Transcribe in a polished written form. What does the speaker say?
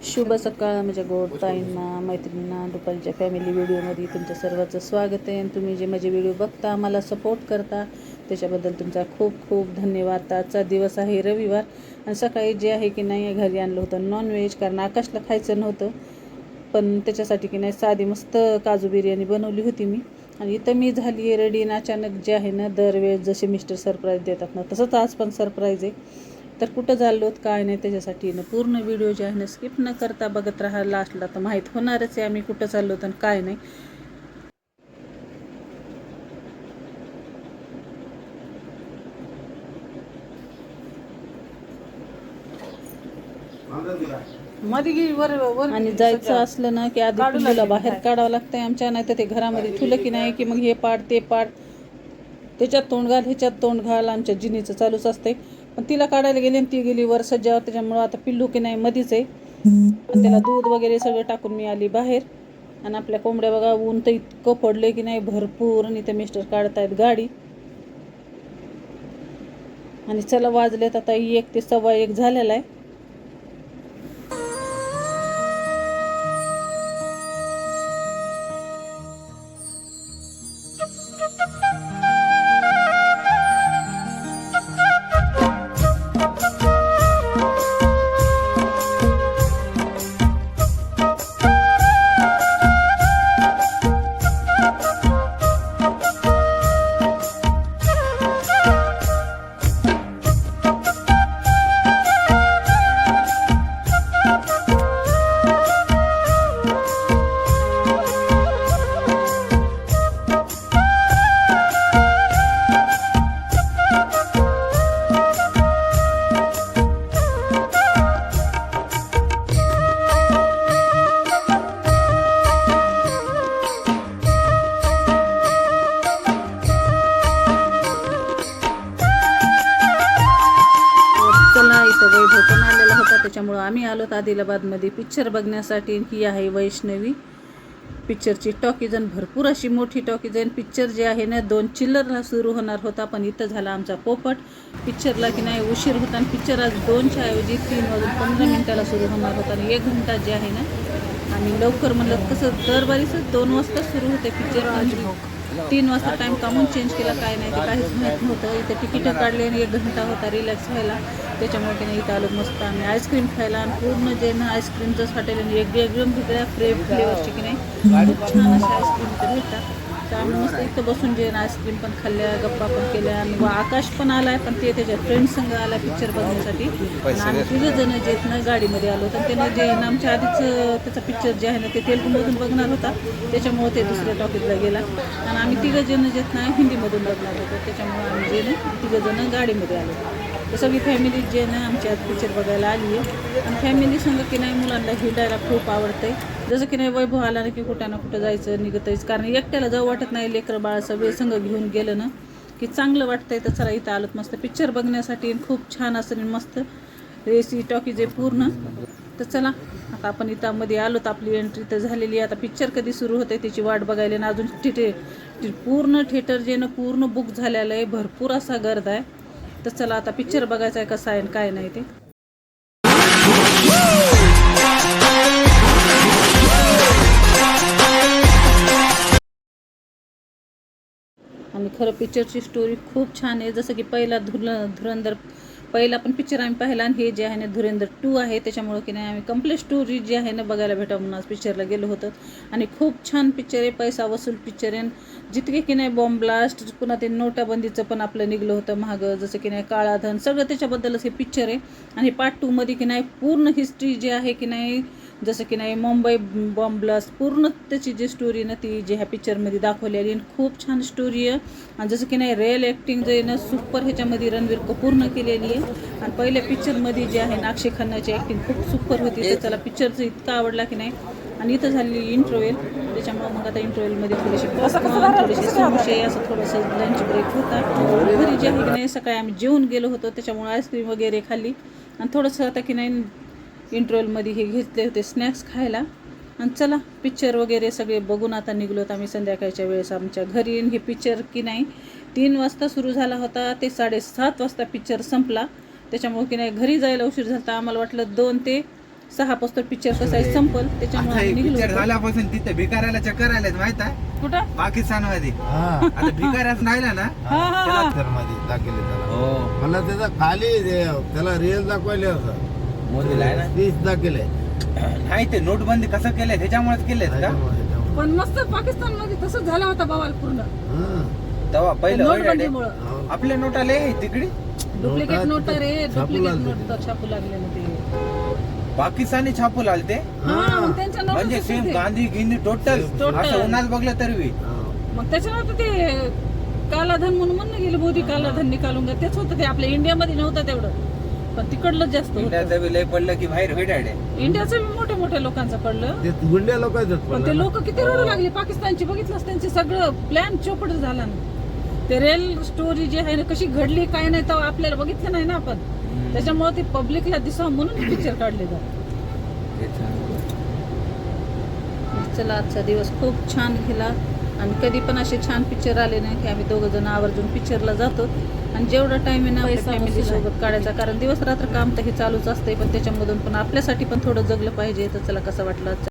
शुभ सकाळ माझ्या गोड ताईंना, मैत्रिणींना, दुपारच्या फॅमिली व्हिडिओमध्ये तुमचं सर्वांचं स्वागत आहे. आणि तुम्ही जे माझे व्हिडिओ बघता, मला सपोर्ट करता, त्याच्याबद्दल तुमचा खूप खूप धन्यवाद. आजचा दिवस आहे रविवार आणि सकाळी जे आहे की नाही घरी आणलं होतं नॉनव्हेज, कारण आकाशला खायचं नव्हतं. पण त्याच्यासाठी की नाही साधी मस्त काजू बिर्याणी बनवली होती मी. आणि इथं मी झाली आहे रेडी. आणि अचानक जे आहे ना, दरवेळेस जसे मिस्टर सरप्राईज देतात ना, तसंच आज पण सरप्राईज आहे. तर कुठं चाललोत काय नाही त्याच्यासाठी ना पूर्ण व्हिडिओ जे आहे ना स्किप न करता बघत राहा. लास्टला तर माहीत होणारच आहे आम्ही कुठं चाललो आणि काय नाही. आणि जायचं असलं ना की आधी पिल्लूला बाहेर काढावं लागतंय आमच्या, नाही तर ते घरामध्ये ठुलं की नाही की मग हे पाड ते पाड, त्याच्यात तोंड घाल ह्याच्यात तोंड घाल, आमच्या जिनीचं चालूच असते. पण तिला काढायला गेली आणि ती गेली वर सज्जावर, त्याच्यामुळं आता पिल्लू की नाही मधीच आहे. आणि त्याला दूध वगैरे सगळं टाकून मी आली बाहेर. आणि आपल्या कोंबड्या बघा, ऊन तर इतकं पडलं की नाही भरपूर. आणि ते मिस्टर काढतायत गाडी. आणि चला वाजलेत आता 1 ते 1:15 झालेला आहे. वैभव पण आलेला होता, त्याच्यामुळं आम्ही आलोत आदिलाबादमध्ये पिक्चर बघण्यासाठी. ही आहे वैष्णवी पिक्चरची टॉकीज. आणि भरपूर अशी मोठी टॉकीज आहे. पिक्चर जे आहे ना 2 चिल्लरला सुरू होणार होता, पण इथं झाला आमचा पोपट. पिक्चरला की नाही उशीर होता आणि पिक्चर आज 2च्या ऐवजी 3:15 सुरू होणार होता. आणि 1 घंटा जे आहे ना आम्ही लवकर म्हणलं, कसं दरबारीच 2 वाजता सुरू होते पिक्चर. 3 वाजता टाईम कामून चेंज केला काय नाही ते काहीच माहीत नव्हतं. इथं तिकीटं काढले आणि 1 घंटा होता रिलॅक्स व्हायला. त्याच्यामुळे की नाही इथं आलो मस्त आम्ही आईस्क्रीम खायला. आणि पूर्ण जे ना आईस्क्रीमचंच हॉटेल आणि एकदम वेगळ्या फ्लेवरची की नाही खूप छान असे आईस्क्रीम इथं भेटतात. तर आम्ही मस्त इथं बसून जे आईस्क्रीम पण खाल्ल्या, गप्पा पण केल्या. आणि आकाश पण आला आहे, पण ते त्याच्या फ्रेंड्ससंग आला पिक्चर बघण्यासाठी. आणि आम्ही 3 जण जे आहेत ना गाडीमध्ये आलो. तर त्यानं जे ना आमच्या आधीच त्याचा पिक्चर जे आहे ना ते तेलुगूमधून बघणार होता, त्याच्यामुळं ते दुसऱ्या टॉकीजला गेला. आणि आम्ही 3 जण जे आहेत ना हिंदीमधून बघणार होतो, त्याच्यामुळं आम्ही जे ना 3 जण गाडीमध्ये आलो. तर सगळी फॅमिली जे ना आमच्या पिक्चर बघायला आली आहे. आणि फॅमिली संग की नाही मुलांना हिंडायला खूप आवडतंय. जसं की नाही वैभव आला ना की कुठं ना कुठं जायचं निघतंयच, कारण एकट्याला जाऊ वाटत नाही. लेकरं बाळ सगळे संग घेऊन गेलं ना की चांगलं वाटतंय. तर चला इथं आलोत मस्त पिक्चर बघण्यासाठी. खूप छान असं मस्त रेसी टॉकीज आहे पूर्ण. तर चला आता आपण इथं मध्ये आलोत, आपली एंट्री तर झालेली आहे. आता पिक्चर कधी सुरू होते त्याची वाट बघायला. ना अजून पूर्ण थिएटर जे ना पूर्ण बुक झालेलं आहे, भरपूर असा गर्दी आहे. तर चला आता पिक्चर बघायचा आहे कसा आहे काय नाही ते. आणि खरं पिक्चरची स्टोरी खूप छान आहे. जसं की पहिला धुरंधर पहिला पण पिक्चर आम्ही पाहिला, आणि हे जे आहे ना धुरंधर 2 आहे. त्याच्यामुळं की नाही आम्ही कंप्लीट स्टोरी जी आहे ना बघायला भेटावं म्हणून आज पिक्चरला गेलो होतो. आणि खूप छान पिक्चर आहे, पैसा वसूल पिक्चर आहे. जितके की नाही बॉम्ब ब्लास्ट, पुन्हा ते नोटाबंदीचं पण आपलं निघलं होतं महागं, जसं की नाही काळाधन, सगळं त्याच्याबद्दलच हे पिक्चर आहे. आणि पार्ट 2 मध्ये की नाही पूर्ण हिस्ट्री जी आहे की नाही, जसं की नाही मुंबई बॉम्ब ब्लास्ट, पूर्ण त्याची जी स्टोरी ना ती जी ह्या पिक्चरमध्ये दाखवलेली. आणि खूप छान स्टोरी आहे. आणि जसं की नाही रिअल ॲक्टिंग जे ना सुपर ह्याच्यामध्ये रणवीर कपूरनं केलेली आहे. आणि पहिल्या पिक्चरमध्ये जे आहे ना अक्षय खन्नाची ॲक्टिंग खूप सुपर होती. तर त्याला पिक्चरचं इतका आवडला की नाही. आणि इथं झालेली इंटरव्हेल, त्याच्यामुळं मग आता इंटरव्हेलमध्ये थोडेसे समोसे असं थोडंसं लंच ब्रेक होता. घरी जे आहे की नाही सकाळी आम्ही जेवून गेलो होतो, त्याच्यामुळे आईस्क्रीम वगैरे खाल्ली. आणि थोडंसं आता की नाही इंटरव्हेलमध्ये हे घेतले होते स्नॅक्स खायला. आणि चला पिक्चर वगैरे सगळे बघून आता निघलोत आम्ही संध्याकाळच्या वेळेस आमच्या घरी. हे पिक्चर की नाही 3 वाजता सुरू झाला होता, ते 7:30 वाजता पिक्चर संपला. त्याच्यामुळे की नाही घरी जायला उशीर झाला. आम्हाला वाटलं 2 ते 6 पोस्टर पिक्चर कसं आहे संपल, त्याच्यामुळे आम्ही निघलो पिक्चर होतो. झाल्यापासून तिथे भिकाऱ्याला चक्कर आल्यात माहित आहे कुठं पाकिस्तान मध्ये. हा आता भिकाऱ्याच राहिला ना. हा हा हा पिक्चर मध्ये दाखवले त्याला. हो मला त्याचा खाली त्याला रिअल दाखवले होतं, मोदीला आहे ना. तीच दाखवले. नाही ते नोटबंदी कसं केलंय त्याच्यामुळेच केलेत का. पण मस्त पाकिस्तान मध्ये तसंच झाला होता बवाल पूर्ण तेव्हा पहिलं होय डॅडी. नोटबंदीमुळं. आपल्या नोटा लय तिकडे डुप्लिकेट नोट रे, छापू डुप्लिकेट लागले नोट तर छापू लागले ना ते. पाकिस्तानी छापू लागते. हा मग त्यांच्या नोट म्हणजे सेम गांधी गिंदी टोटल Total. असं उन्हात बघलं तरी बी. मग त्याच्यानंतर ते कालाधन म्हणून म्हणणं गेलं, मोदी कालाधन निकालूंगा, तेच होतं ते. आपल्या इंडियामध्ये नव्हतं तेवढं, पण तिकडलं जास्त होतं. इंडियाचं बी लय पडलं की बाहेर होय डॅडी. इंडियाचं बी मोठ्या मोठ्या लोकांचं पडलं. ते गुंड्या लोकांचं पण ते लोक किती रडू लागले पाकिस्तानची. बघितलंच त्यांचे सगळं प्लॅन चौपट झाला ना. ते रिअल स्टोरी जी आहे ना कशी घडली काय नाही तर आपल्याला बघितलं नाही ना आपण, त्याच्यामुळे ते पब्लिकला दिसावं म्हणून पिक्चर काढले जात. चला आजचा दिवस खूप छान गेला आणि कधी पण असे छान पिक्चर आले नाही की आम्ही दोघं जण आवर्जून पिक्चरला जातो. आणि जेवढा टाइम आहे ना आपल्या फॅमिली सोबत काढायचा, कारण दिवस रात्र काम तर हे चालूच असते, पण त्याच्यामधून पण आपल्यासाठी पण थोडं जगलं पाहिजे. तर चला कसं वाटलं